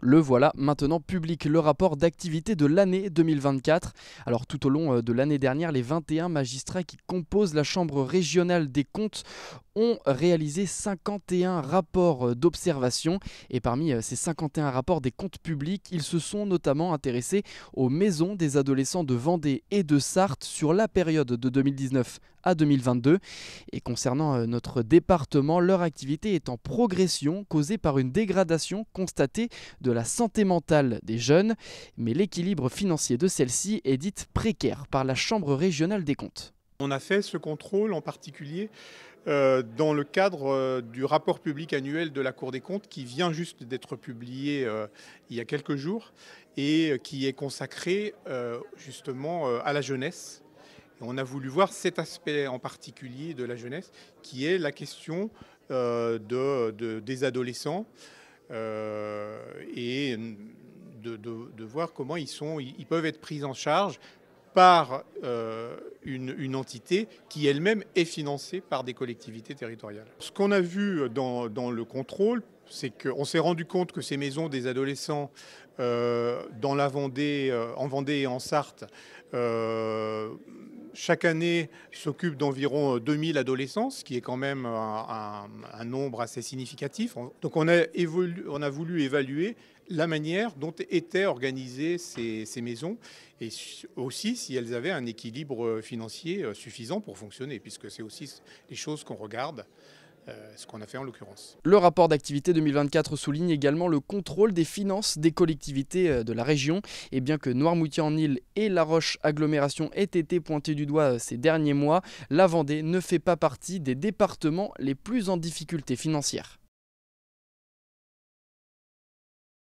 Le voilà maintenant public, le rapport d'activité de l'année 2024. Alors tout au long de l'année dernière, les 21 magistrats qui composent la Chambre régionale des comptes ont réalisé 51 rapports d'observation. Et parmi ces 51 rapports des comptes publics, ils se sont notamment intéressés aux maisons des adolescents de Vendée et de Sarthe sur la période de 2019 à 2022. Et concernant notre département, leur activité est en progression causée par une dégradation constatée de la santé mentale des jeunes, mais l'équilibre financier de celle-ci est dit précaire par la Chambre régionale des comptes. On a fait ce contrôle en particulier dans le cadre du rapport public annuel de la Cour des comptes qui vient juste d'être publié il y a quelques jours et qui est consacré justement à la jeunesse. Et on a voulu voir cet aspect en particulier de la jeunesse qui est la question des adolescents et de voir comment ils peuvent être pris en charge par une entité qui elle-même est financée par des collectivités territoriales. Ce qu'on a vu dans le contrôle, c'est qu'on s'est rendu compte que ces maisons des adolescents dans la Vendée, en Vendée et en Sarthe, chaque année s'occupent d'environ 2000 adolescents, ce qui est quand même un nombre assez significatif. Donc on a voulu évaluer la manière dont étaient organisées ces maisons et aussi si elles avaient un équilibre financier suffisant pour fonctionner, puisque c'est aussi les choses qu'on regarde. Ce qu'on a fait en l'occurrence. Le rapport d'activité 2024 souligne également le contrôle des finances des collectivités de la région. Et bien que Noirmoutier-en-Île et La Roche Agglomération aient été pointés du doigt ces derniers mois, la Vendée ne fait pas partie des départements les plus en difficulté financière.